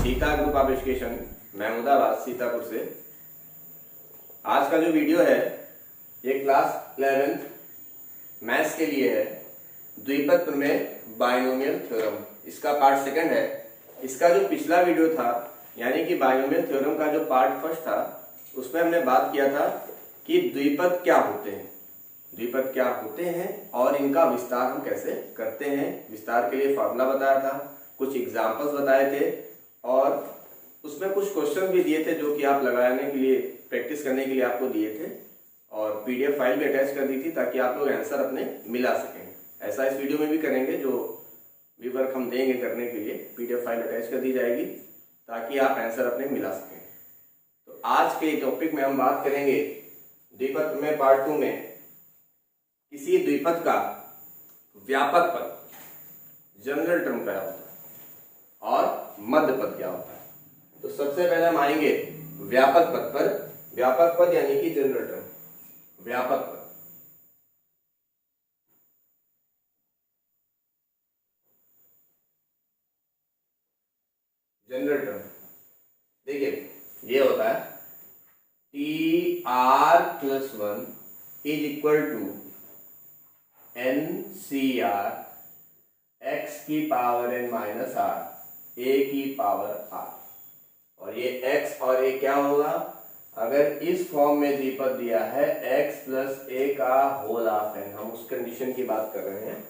Sita group of education Mahmudabad Sitapur से। आज का जो वीडियो है ये क्लास 11th मैथ्स के लिए है। द्विपद प्रमेय बायनोमियल थ्योरम, इसका पार्ट सेकंड है। इसका जो पिछला वीडियो था यानी कि बायनोमियल थ्योरम का जो पार्ट फर्स्ट था उसमें हमने बात किया था कि द्विपद क्या होते हैं, द्विपद क्या होते हैं और इनका विस्तार हम कैसे करते हैं। विस्तार के लिए फॉर्मूला बताया था, कुछ एग्जाम्पल्स बताए थे और उसमें कुछ क्वेश्चन भी दिए थे जो कि आप लगाने के लिए, प्रैक्टिस करने के लिए आपको दिए थे और पीडीएफ फाइल भी अटैच कर दी थी ताकि आप लोग आंसर अपने मिला सकें। ऐसा इस वीडियो में भी करेंगे, जो भी वर्क हम देंगे करने के लिए पीडीएफ फाइल अटैच कर दी जाएगी ताकि आप आंसर अपने मिला सकें। तो आज के टॉपिक में हम बात करेंगे द्विपद में पार्ट 2 में किसी द्विपद का व्यापक पद जनरल टर्म क्या होता है और मध्य पद क्या होता है। तो सबसे पहले हम आएंगे व्यापक पद पर। व्यापक पद यानी कि जनरल टर्म, व्यापक पद। जनरल टर्म देखिए ये होता है T r plus 1 is equal to n C r x की power n minus r a की पावर आर। और ये x और a क्या होगा, अगर इस फॉर्म में द्विपद दिया है x प्लस a का होल ऑफ n, हम उस कंडीशन की बात कर रहे हैं।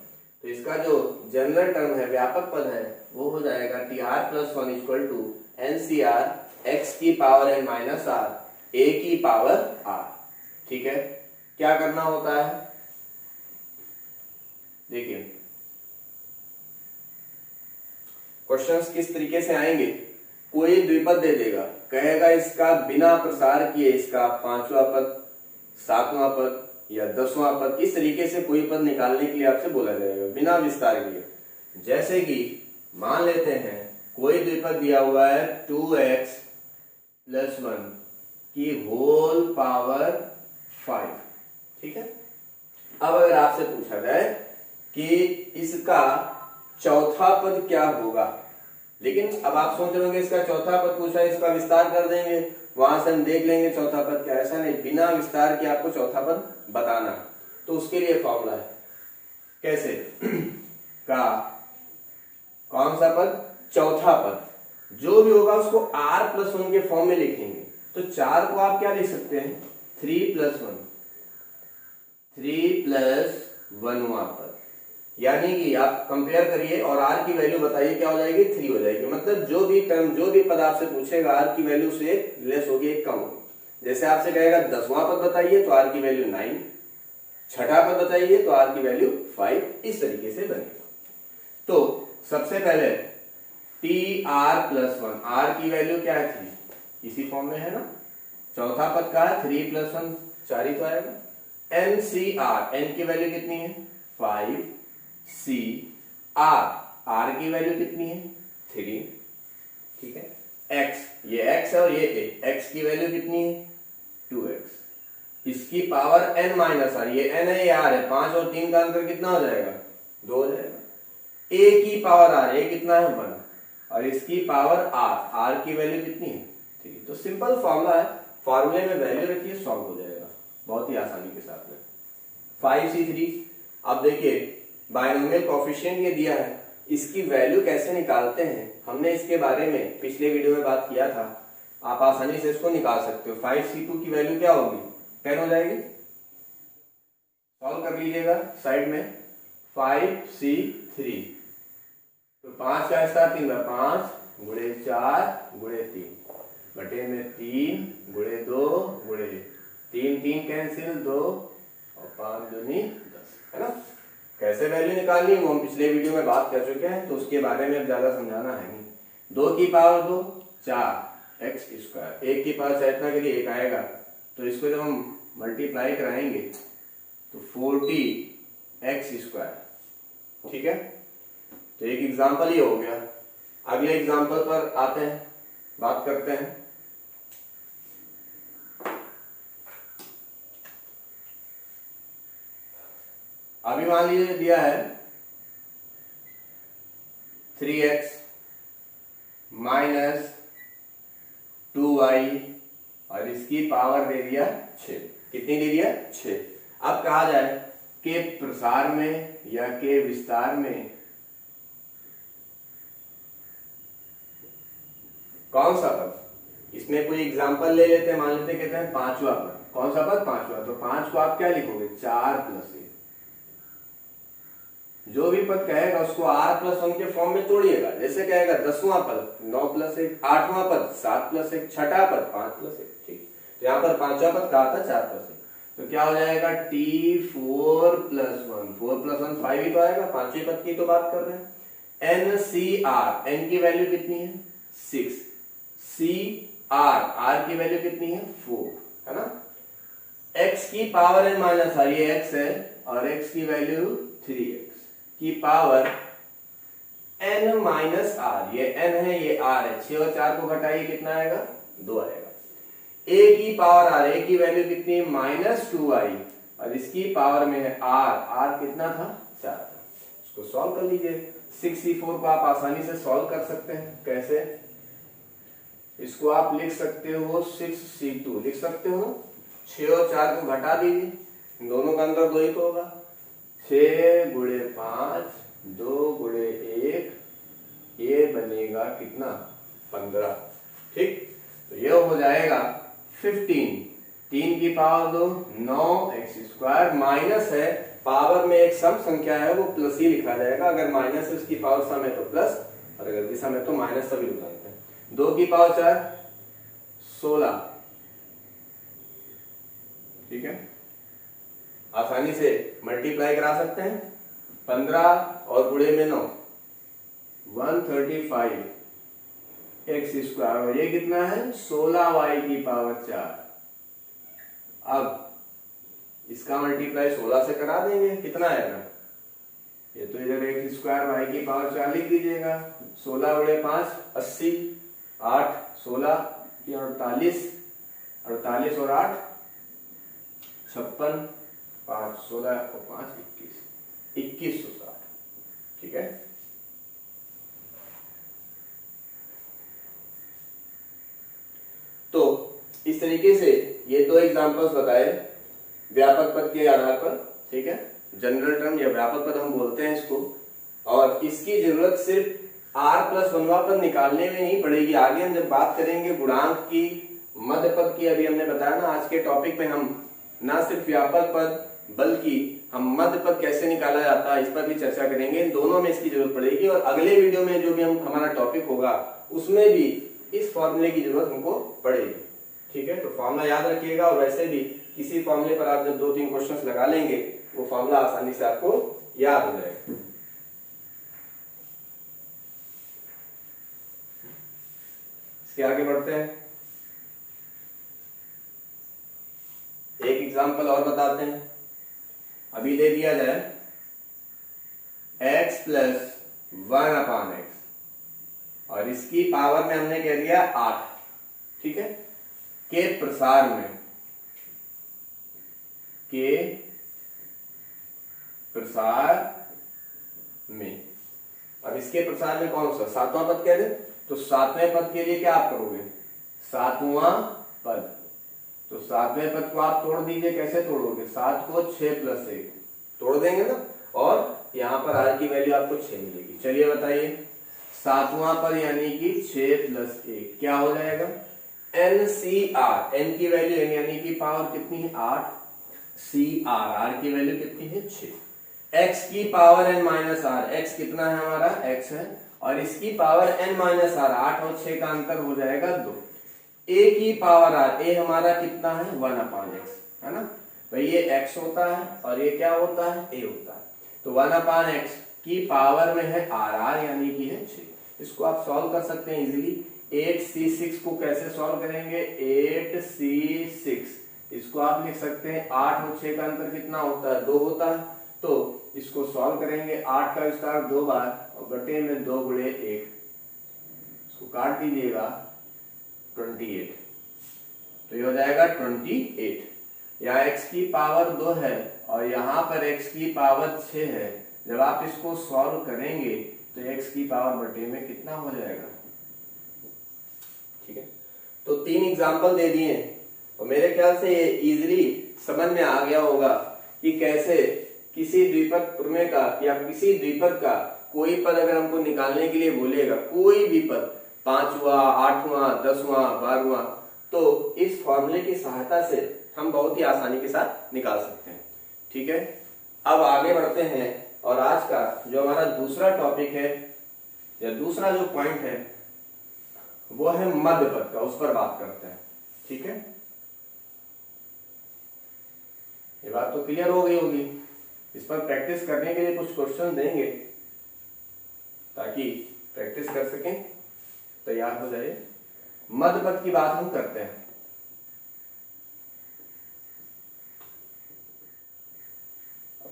तो इसका जो जनरल टर्म है, व्यापक पद है, वो हो जाएगा T r plus 1 equal to n C r x की power n minus r a की पावर आर। ठीक है, क्या करना होता है देखिए, क्वेश्चंस किस तरीके से आएंगे। कोई द्विपद दे देगा, कहेगा इसका बिना प्रसार किए इसका 5वां पद, 7वां पद या 10वां पद, इस तरीके से कोई पद निकालने के लिए आपसे बोला जाएगा बिना विस्तार किए। जैसे कि मान लेते हैं कोई द्विपद दिया हुआ है 2x प्लस 1 की होल पावर 5। ठीक है, अब अगर आपसे पूछा जाए कि इसका चौथा पद क्या होगा, लेकिन अब आप सोच रहे होंगे इसका चौथा पद पूछा है, इसका विस्तार कर देंगे, वहां से हम देख लेंगे चौथा पद क्या। ऐसा नहीं, बिना विस्तार के आपको चौथा पद बताना। तो उसके लिए फॉर्मूला है कैसे का कौन सा पद, चौथा पद जो भी होगा उसको r प्लस 1 के फॉर्म में लिखेंगे। तो 4 को आप क्या लिख सकते हैं, 3 प्लस 1, 3 प्लस 1वां पद। यानी कि आप कंपेयर करिए और r की वैल्यू बताइए क्या हो जाएगी, 3 हो जाएगी। मतलब जो भी टर्म, जो भी पद आपसे पूछेगा r की वैल्यू से लेस होगी, एक कम होगी। जैसे आपसे कहेगा 10वां पद बताइए तो r की वैल्यू 9, छठा पद बताइए तो r की वैल्यू 5, इस तरीके से बनेगा। तो सबसे पहले टी आर प्लस 1, r की वैल्यू क्या थी, इसी फॉर्म में है ना। चौथा पद का है 3 प्लस 1, 4 ही तो आएगा। एन सी आर, एन की वैल्यू कितनी है 5, सी आर, आर की वैल्यू कितनी है 3। ठीक है, एक्स, ये एक्स है और ये ए, एक्स की वैल्यू कितनी है 2x, इसकी पावर n माइनस आर, ये n है ये r है, 5 और 3 का अंतर कितना हो जाएगा 2 हो जाएगा। a की पावर r, a कितना है 1 और इसकी पावर r, r की वैल्यू कितनी है 3। तो सिंपल फॉर्मूला है, फॉर्मूले में वैल्यू रखिए, सॉल्व हो जाएगा बहुत ही आसानी के साथ में। 5c3। अब देखिए बायनोमियल कोएफिशिएंट ये दिया है, इसकी वैल्यू कैसे निकालते हैं, हमने इसके बारे में पिछले वीडियो में बात किया था। आप आसानी से इसको निकाल सकते हो। 5c2 की वैल्यू क्या होगी 10 हो जाएगी। सॉल्व कर लीजिएगा साइड में। 5c3 तो 5 का स्टार 3 में 5 गुणे 4 गुणे 3 बटे में 3 गुणे 2 गुणे 3, 3 कैंसिल 2 और 5 दूनी 10, है ना। कैसे वैल्यू निकालनी वो हम पिछले वीडियो में बात कर चुके हैं, तो उसके बारे में अब ज्यादा समझाना है नहीं। 2 की पावर 2 4 एक्स स्क्वायर, 1 की पावर इतना के लिए 1 आएगा, तो इसको जब हम मल्टीप्लाई कराएंगे तो 40 एक्स स्क्वायर। ठीक है, तो एक एग्जाम्पल ये हो गया। अगले एग्जाम्पल पर आते हैं, बात करते हैं। अभी मान लीजिए दिया है 3x माइनस 2y और इसकी पावर दे दिया 6। कितनी दे दिया? 6। अब कहा जाए के प्रसार में या के विस्तार में कौन सा पद, इसमें कोई एग्जांपल ले लेते हैं, मान लेते हैं कहते हैं पांचवा पद। कौन सा पद? पांचवा। तो 5 को आप क्या लिखोगे? 4 + 1। जो भी पद कहेगा उसको r+1 के फॉर्म में तोड़िएगा। जैसे कहेगा 10वां पद 9 + 1, 8वां पद 7 + 1, छठा पद 5 + 1। ठीक, तो यहाँ पर पांचवा पद कहा था 4 + 1, तो क्या हो जाएगा? t4 + 1। 4 + 1 5 ही तो आएगा, पांचवें पद की तो बात कर रहे हैं। NCR, n की वैल्यू कितनी है? 6। CR, r की वैल्यू कितनी है? 4, है ना। x की पावर n माइनस r, ये x है, और x की वैल्यू 3x की पावर n माइनस r, ये n है, ये r है। 6 और 4 को घटाइए, कितना आएगा? 2 आएगा। a की पावर r, a की वैल्यू कितनी है? -2y, और इसकी पावर में है r कितना था? 4 था। इसको सॉल्व कर लीजिए। 6c4 को आप आसानी से सॉल्व कर सकते हैं। कैसे? इसको आप लिख सकते हो 6c2 लिख सकते हो। 6 और 4 को घटा दीजिए, दोनों का अंदर 2 ही तो होगा। 6 × 5, 2 × 1, ये बनेगा कितना? 15। ठीक, तो ये हो जाएगा 15। 3 की पावर 2, 9x²। माइनस है, पावर में एक सम संख्या है, वो प्लस ही लिखा जाएगा। अगर माइनस है उसकी पावर सम है तो प्लस, और अगर विषम है तो माइनस, सभी लोग जानते हैं। 2 की पावर 4, 16। ठीक है, आसानी से मल्टीप्लाई करा सकते हैं। 15 और गुणे में 9, 135 x², और ये कितना है? 16y की पावर 4। अब इसका मल्टीप्लाई 16 से करा देंगे, कितना आएगा? ये तो इधर x² y की पावर 4 लिख दीजिएगा। 16 × 5 80, 8 16 48, 48 और 8 56, 5 16 और 5 21, 2160। ठीक है, तो इस तरीके से ये 2 एग्जांपल्स बताए व्यापक पद के आधार पर। ठीक है, जनरल टर्म या व्यापक पद हम बोलते हैं इसको, और इसकी जरूरत सिर्फ r+1वां पद निकालने में नहीं पड़ेगी। आगे हम जब बात करेंगे गुणांक की, मध्य पद की, अभी हमने बताया ना आज के टॉपिक में हम ना सिर्फ व्यापक पद बल्कि हम मध्य पद कैसे निकाला जाता है इस पर भी चर्चा करेंगे। इन दोनों में इसकी जरूरत पड़ेगी, और अगले वीडियो में जो भी हमारा टॉपिक होगा उसमें भी इस फॉर्मूले की जरूरत हमको पड़ेगी। ठीक है, तो फॉर्मूला याद रखिएगा, और वैसे भी किसी फॉर्मूले पर आप जब 2-3 क्वेश्चंस लगा लेंगे वो फॉर्मूला आसानी से आपको याद हो जाएगा। इसके आगे बढ़ते हैं, एक एग्जांपल और बताते हैं। अभी दे दिया जाए x + 1/x, और इसकी पावर में हमने कह दिया 8। ठीक है, के प्रसार में, के प्रसार में, अब इसके प्रसार में कौन सा? 7वां पद कह दे, तो 7वें पद के लिए क्या आप करोगे? 7वां पद, तो 7वें पद को आप तोड़ दीजिए। कैसे तोड़ोगे? 7 को 6 + 1 तोड़ देंगे ना, और यहां पर r की वैल्यू आपको 6 मिलेगी। चलिए बताइए, 7वां पद यानी कि 6 + 1 क्या हो जाएगा? NCR, n की वैल्यू यानी कि पावर कितनी है? 8। CR, r की वैल्यू कितनी है? 6। x की power n minus r, x कितना है हमारा? x है, और इसकी पावर n माइनस r, 8 और 6 का अंतर हो जाएगा 2। a की पावर r, a हमारा कितना है? 1/x, है ना भाई। ये x होता है और ये क्या होता है? a होता है। तो 1/x की पावर में है r यानी कि है 6। इसको आप सॉल्व कर सकते हैं इजीली। 8c6 को कैसे सॉल्व करेंगे? 8c6 इसको आप लिख सकते हैं, 8 और 6 का अंतर कितना होता है? 2 होता है। तो इसको सॉल्व करेंगे, 8 का विस्तार 2 बार और बटे में 2 × 1, इसको काट दीजिएगा 28, तो ये हो जाएगा 28। यहाँ x की पावर 2 है और यहाँ पर x की पावर 6 है। जब आप इसको सॉल्व करेंगे तो x की पावर बटे में कितना हो जाएगा? ठीक है, तो 3 एग्जाम्पल दे दिए और मेरे ख्याल से ये इजीली समझ में आ गया होगा कि कैसे किसी द्विपद प्रमेय का या किसी द्विपद का कोई पद अगर हमको निकालने के लिए बोलेगा, कोई भी पद 5वां, 8वां, 10वां, 12वां, तो इस फॉर्मूले की सहायता से हम बहुत ही आसानी के साथ निकाल सकते हैं। ठीक है, अब आगे बढ़ते हैं और आज का जो हमारा दूसरा टॉपिक है या दूसरा जो पॉइंट है वो है मध्य पद का, उस पर बात करते हैं। ठीक है, ये बात तो क्लियर हो गई होगी। इस पर प्रैक्टिस करने के लिए कुछ क्वेश्चन देंगे ताकि प्रैक्टिस कर सकें, तैयार हो जाए। मध्य पद की बात हम करते हैं।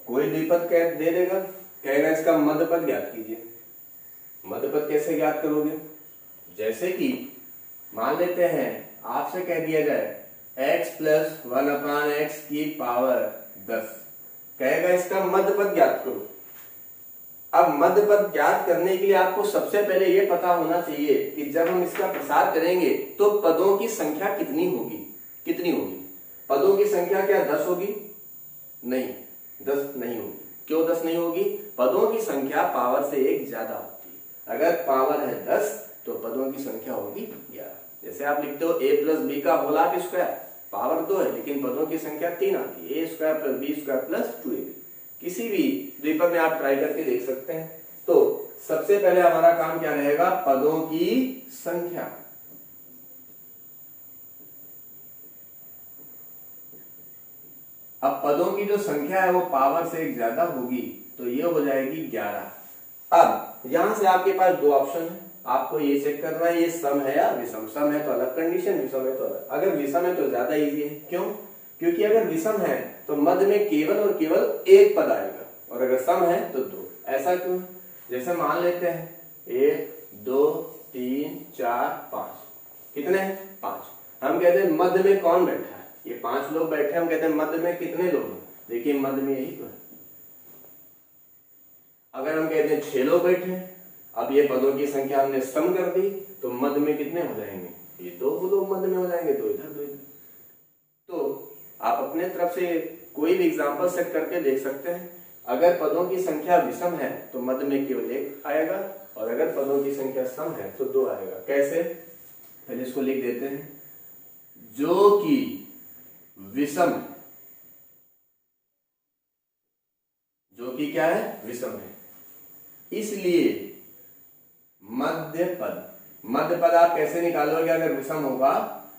कोई द्विपद कह दे देगा, कहेगा इसका मध्य पद ज्ञात कीजिए। मध्य पद कैसे ज्ञात करोगे? जैसे कि मान लेते हैं आपसे कह दिया जाए x + 1/x की पावर 10, कहेगा इसका मध्य पद ज्ञात करो। अब मध्य पद ज्ञात करने के लिए आपको सबसे पहले यह पता होना चाहिए कि जब हम इसका प्रसार करेंगे तो पदों की संख्या कितनी होगी। पदों की संख्या क्या 10 होगी? नहीं, 10 नहीं होगी। क्यों 10 नहीं होगी? पदों की संख्या पावर से 1 ज्यादा होती है। अगर पावर है 10 तो पदों की संख्या होगी 11। जैसे आप लिखते हो a + b का होल स्क्वायर, पावर 2 है लेकिन पदों की संख्या 3 आती है, a² + b² + 2ab। किसी भी द्विपद में आप ट्राई करके देख सकते हैं। तो सबसे पहले हमारा काम क्या रहेगा? पदों की संख्या। अब पदों की जो संख्या है वो पावर से 1 ज्यादा होगी तो ये हो जाएगी 11। अब यहां से आपके पास 2 ऑप्शन है, आपको ये चेक करना है ये सम है या विषम। सम है तो अलग कंडीशन, विषम है तो अलग। अगर विषम है तो ज्यादा इजी है। क्यों? क्योंकि अगर विषम है तो मध्य में केवल और केवल एक पद आएगा और अगर सम है तो 2। ऐसा क्यों? जैसे मान लेते हैं 1 2 3 4 5, कितने हैं? 5। हम कहते हैं मध्य में कौन बैठा है? ये 5 लोग बैठे हैं। हम कहते हैं मध्य में कितने लोग हैं? देखिए मध्य में यही तो है। अगर हम कहते हैं 6 लोग बैठे हैं, अब ये पदों की संख्या हमने सम कर दी तो मध्य में कितने हो जाएंगे? ये 2 लोग मध्य में हो जाएंगे, 2 इधर 2 इधर। तो आप अपने तरफ से कोई भी एग्जांपल सेट करके देख सकते हैं। अगर पदों की संख्या विषम है तो मध्य में केवल 1 आएगा और अगर पदों की संख्या सम है तो 2 आएगा। कैसे? पहले इसको लिख देते हैं। जो कि विषम है, जो कि क्या है? विषम है, इसलिए मध्य पद आप कैसे निकालोगे? अगर विषम होगा,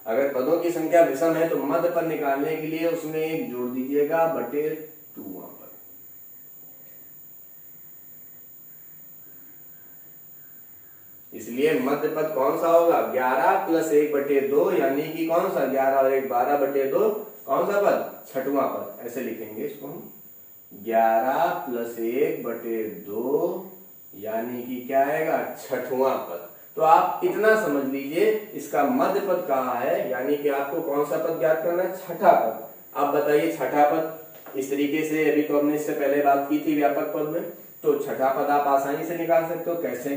अगर पदों की संख्या विषम है तो मध्य पद निकालने के लिए उसमें 1 जोड़ दीजिएगा बटे 2 वहां पर। इसलिए मध्य पद कौन सा होगा? 11 + 1 बटे 2, यानी कि कौन सा? 11 और 1 12 बटे 2, कौन सा पद? छठवां पद। ऐसे लिखेंगे इसको हम, 11 + 1 बटे 2 यानी कि क्या आएगा? छठवां पद। तो आप इतना समझ लीजिए इसका मध्य पद कहाँ है, यानी कि आपको कौन सा पद ज्ञात करना है? छठा पद। आप बताइए छठा पद। इस तरीके से अभी तो हमने इससे पहले बात की थी व्यापक पद में, तो छठा पद आप आसानी से निकाल सकते हो। कैसे?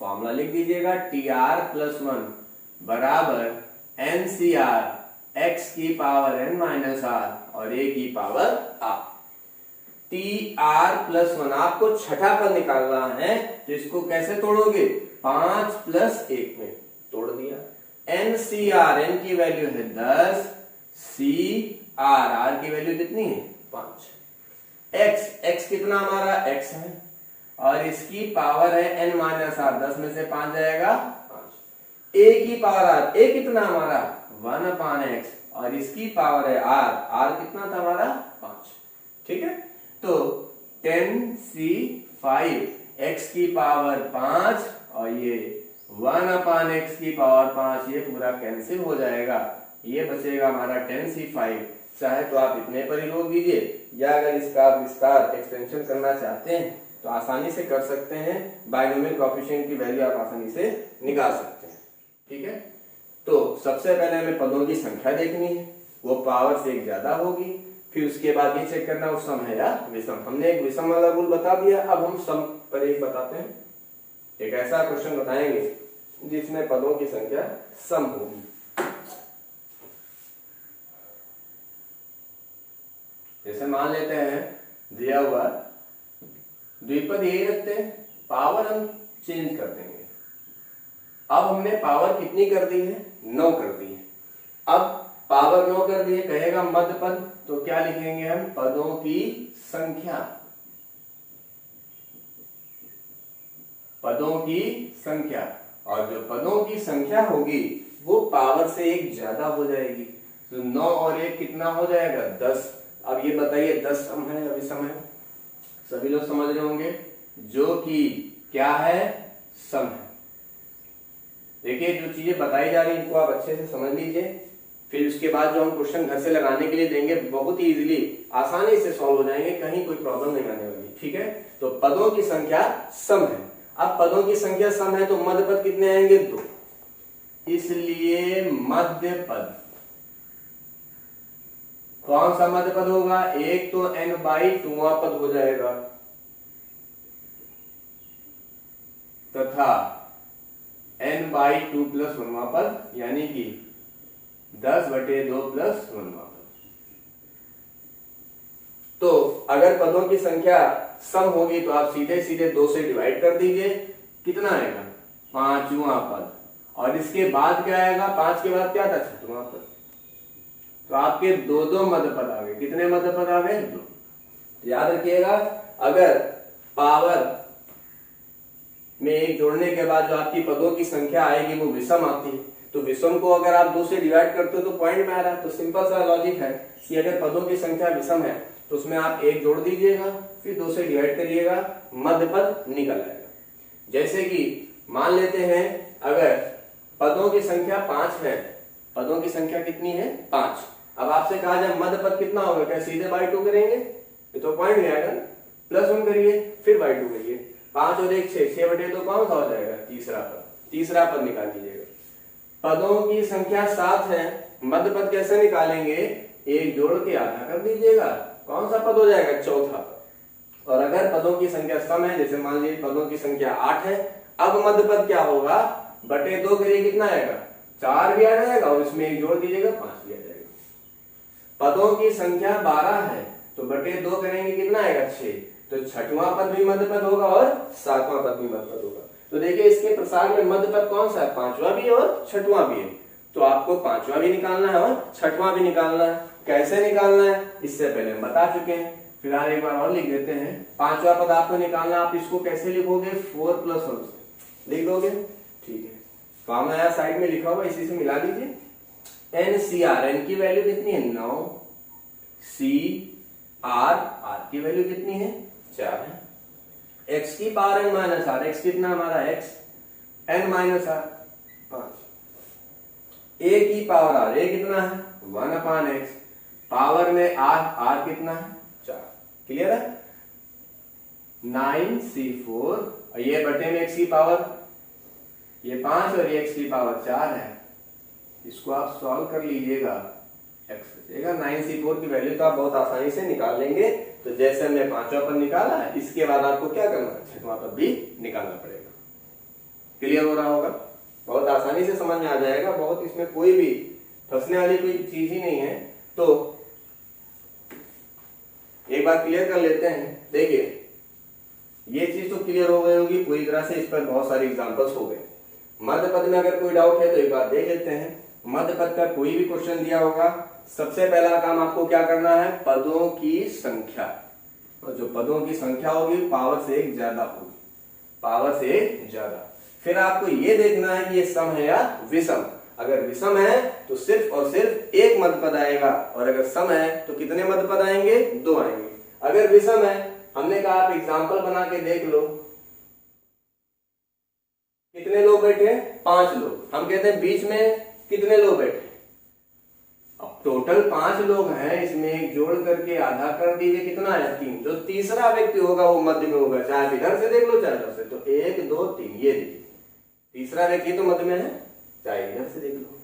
फॉर्मूला लिख दीजिएगा, tr + 1 बराबर ncr x की पावर n - r और a की पावर r। tr + 1 आपको छठा पद निकालना है तो इसको कैसे तोड़ोगे? 5 + 1 में तोड़ दिया। ncr, n की वैल्यू है 10, cr, r की वैल्यू कितनी है? 5। x कितना हमारा? x है और इसकी पावर है n - r, 10 में से 5 जाएगा 5। a की पावर r, a कितना हमारा? 1/x और इसकी पावर है r कितना था हमारा? 5। ठीक है, तो 10c5 x की पावर 5 और ये 1/x की पावर 5, ये पूरा कैंसिल हो जाएगा। ये बचेगा हमारा 10c5। चाहे तो आप इतने पर ही रोक दीजिए या अगर इसका विस्तार एक्सटेंशन करना चाहते हैं तो आसानी से कर सकते हैं। बाइनोमियल कोएफिशिएंट की वैल्यू आप आसानी से निकाल सकते हैं। ठीक है, तो सबसे पहले हमें पदों की संख्या देखनी है, वो पावर से 1 ज्यादा होगी। फिर उसके बाद ये चेक करना वो सम है या विषम। हमने एक विषम वाला रूल बता दिया, अब हम सम पर एक बताते हैं। एक ऐसा क्वेश्चन बताएंगे जिसमें पदों की संख्या सम होगी। जैसे मान लेते हैं दिया हुआ द्विपद यही रखते हैं, पावर हम चेंज कर देंगे। अब हमने पावर कितनी कर दी है? 9 कर दी है। अब पावर 9 कर दी है, कहेगा मध्य पद, तो क्या लिखेंगे हम? पदों की संख्या। पदों की संख्या, और जो पदों की संख्या होगी वो पावर से 1 ज्यादा हो जाएगी। तो 9 और 1 कितना हो जाएगा? 10। अब ये बताइए 10 सम है या विषम है? सभी लोग समझ रहे होंगे, जो कि क्या है? सम है। देखिए जो चीजें बताई जा रही है इनको आप अच्छे से समझ लीजिए, फिर उसके बाद जो हम क्वेश्चन घर से लगाने के लिए देंगे बहुत ही इजीली आसानी से सॉल्व हो जाएंगे, कहीं कोई प्रॉब्लम नहीं आने वाली। ठीक है, तो पदों की संख्या सम है। अब पदों की संख्या सम है तो मध्य पद कितने आएंगे? 2। इसलिए मध्य पद, कौन सा मध्य पद होगा? एक तो n/2वां पद हो जाएगा, तथा n/2 + 1वां पद, यानी कि 10/2 + 1वां पद। तो अगर पदों की संख्या सम होगी तो आप सीधे सीधे 2 से डिवाइड कर दीजिए, कितना आएगा? 5वां पद। और इसके बाद क्या आएगा? 5 के बाद क्या था? 6वां पद। तो आपके 2 मध्य पद आ गए। कितने मध्य पद आ गए? 2। याद रखिएगा, अगर पावर में 1 जोड़ने के बाद जो आपकी पदों की संख्या आएगी वो विषम आती है, तो विषम को अगर आप 2 से डिवाइड करते हो तो पॉइंट में आ रहा है। तो सिंपल सा लॉजिक है कि अगर पदों की संख्या विषम है तो उसमें आप 1 जोड़ दीजिएगा, फिर 2 से डिवाइड करिएगा, मध्य पद निकल आएगा। जैसे कि मान लेते हैं अगर पदों की संख्या 5 है, पदों की संख्या कितनी है? 5। अब आपसे कहा जाए मध्य पद कितना होगा, क्या सीधे बाई 2 करेंगे? ये तो पॉइंट में आएगा, +1 करिए, फिर बाई 2 करिए। 5 और 1 6, 6/2 कौन सा हो जाएगा? तीसरा पद। तीसरा पद निकाल लीजिएगा। पदों की संख्या 7 है, मध्य पद कैसे निकालेंगे? 1 जोड़ के आधा कर दीजिएगा, कौन सा पद हो जाएगा? चौथा पद। और अगर पदों की संख्या सम है, जैसे मान लीजिए पदों की संख्या 8 है, अब मध्य पद क्या होगा? बटे 2 करिए, कितना आएगा? 4 भी आ जाएगा, और इसमें 1 जोड़ दीजिएगा, 5 भी आ जाएगा। पदों की संख्या 12 है, तो बटे 2 करेंगे, कितना आएगा? 6। तो 6वां पद भी मध्य पद होगा और 7वां पद भी मध्य पद होगा। तो देखिए इसके प्रसार में मध्य पद कौन सा है? 5वां भी और 6वां भी है। तो आपको 5वां भी निकालना है और 6वां भी निकालना है। कैसे निकालना है इससे पहले हम बता चुके हैं, फिलहाल एक बार और लिख देते हैं। 5वां पद आपको निकालना, आप इसको कैसे लिखोगे? 4 + 1 से लिख दोगे। ठीक है, फॉर्मूला यहाँ साइड में लिखा हुआ, इसी से मिला लीजिए। NCR, n की वैल्यू कितनी है? 9। CR, R की वैल्यू कितनी है? 4 है। x की पावर n - r, x कितना हमारा? x n - r 5। a की पावर r, a कितना है? 1/x। पावर में r कितना है? 4। क्लियर है? 9C4, और ये बटे में x की पावर, ये 5 और ये x की पावर 4 है। इसको आप सॉल्व कर लीजिएगा, x बचेगा 9C4 की वैल्यू तो आप बहुत आसानी से निकाल लेंगे। तो जैसे हमने 5वां पद निकाला है, इसके बाद आपको क्या करना है? 6वां पद भी निकालना पड़ेगा। क्लियर हो रहा होगा? बहुत आसानी से समझ में आ जाएगा, बहुत इसमें कोई भी फंसने वाली कोई चीज ही नहीं है। तो एक बार क्लियर कर लेते हैं। देखिए ये चीज तो क्लियर हो गई होगी पूरी तरह से, इस पर बहुत सारे एग्जांपल्स हो गए। मध्य पद में अगर कोई डाउट है तो एक बार देख लेते हैं। मध्य पद का कोई भी क्वेश्चन दिया होगा, सबसे पहला काम आपको क्या करना है? पदों की संख्या, और जो पदों की संख्या होगी पावर से 1 ज्यादा होगी, पावर से 1 ज्यादा। फिर आपको ये देखना है कि ये सम है या विषम। अगर विषम है तो सिर्फ और सिर्फ 1 मध्य पद आएगा, और अगर सम है तो कितने मध्य पद आएंगे? 2 आएंगे। अगर विषम है, हमने कहा आप एग्जाम्पल बना के देख लो, कितने लोग बैठे? 5 लोग। हम कहते हैं बीच में कितने लोग बैठे? अब टोटल 5 लोग हैं, इसमें 1 जोड़ करके आधा कर दीजिए, कितना है? 3। जो तीसरा व्यक्ति होगा वो मध्य में होगा, चाहे आप इधर से देख लो चाहे उधर से। तो 1 2 3, ये देखिए तीसरा व्यक्ति तो मध्य में है, चाहे इधर से देख लो।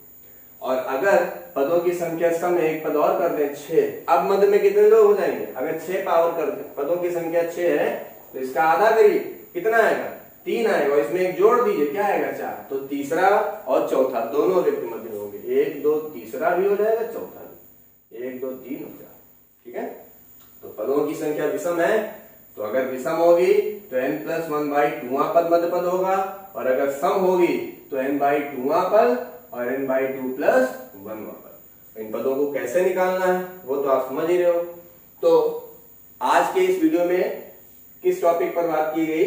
और अगर पदों की संख्या सम है, 1 पद और कर दें 6, अब मध्य में कितने लोग हो जाएंगे? अगर 6 पावर कर दें, पदों की संख्या 6 है तो इसका आधा करिए, कितना आएगा? 3 आएगा, इसमें एक जोड़ दीजिए, क्या आएगा 4। तो तीसरा और चौथा दोनों रिक्त मध्य होंगे, 1 2 तीसरा भी हो जाएगा, चौथा भी, 1 2 3 और 4। ठीक है, तो पदों की संख्या विषम है, तो अगर विषम होगी तो n+1/2वां पद मध्य पद होगा, और अगर सम होगी तो n/2वां पद और n/2+1वां पद। इन पदों को कैसे निकालना है वो तो आप समझ ही रहे हो। तो आज के इस वीडियो में किस टॉपिक पर बात की गई,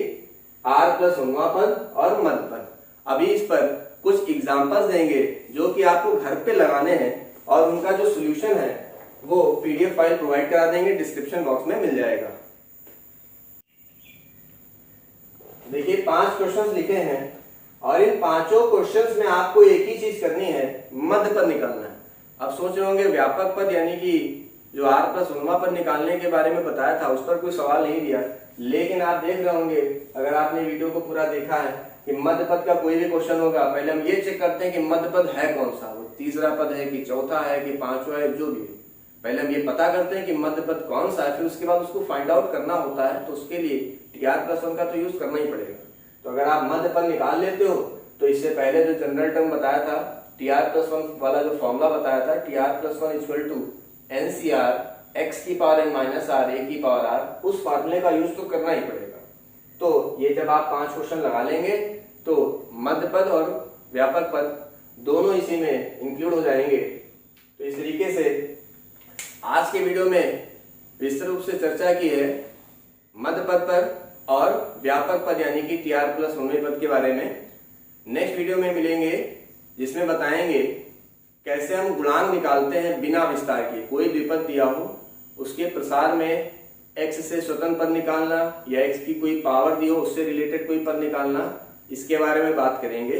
r+1वां पद और मध्य पद। अभी इस पर कुछ एग्जांपल्स देंगे जो कि आपको घर पे लगाने हैं, और उनका जो सोल्यूशन है वो पीडीएफ फाइल प्रोवाइड करा देंगे, डिस्क्रिप्शन बॉक्स में मिल जाएगा। देखिए 5 क्वेश्चंस लिखे हैं, और इन 5 क्वेश्चंस में आपको एक ही चीज करनी है, मध्य पद निकालना है। अब सोच रहे होंगे व्यापक पद यानी कि जो r+1वां पद निकालने के बारे में बताया था उस पर कोई सवाल नहीं दिया, लेकिन आप देख रहे होंगे अगर आपने वीडियो को पूरा देखा है कि मध्य पद का कोई भी क्वेश्चन होगा, पहले हम ये चेक करते हैं कि मध्य पद है कौन सा, वो तीसरा पद है कि चौथा है कि पांचवा है, जो भी है पहले हम ये पता करते हैं कि मध्य पद कौन सा है, फिर उसके बाद उसको फाइंड आउट करना होता है। तो उसके लिए tr+1 का तो यूज करना ही पड़ेगा। तो अगर आप मध्य पद निकाल लेते हो तो इससे पहले जो जनरल टर्म बताया था, tr+1 वाला जो फॉर्मूला बताया था, tr+1 = NCR x⁻n−r a⁻r, उस फार्मूले का यूज तो करना ही पड़ेगा। तो ये जब आप 5 क्वेश्चन लगा लेंगे तो मध्य पद और व्यापक पद दोनों इसी में इंक्लूड हो जाएंगे। तो इस तरीके से आज के वीडियो में विस्तृत रूप से चर्चा की है मध्य पद पर और व्यापक पद यानी कि tr+1वें पद के बारे में। नेक्स्ट वीडियो में मिलेंगे जिसमें बताएंगे कैसे हम गुणांक निकालते हैं बिना विस्तार के। कोई द्विपद दिया हो उसके प्रसार में x से स्वतंत्र पद निकालना, या x की कोई पावर दी हो उससे रिलेटेड कोई पद निकालना, इसके बारे में बात करेंगे।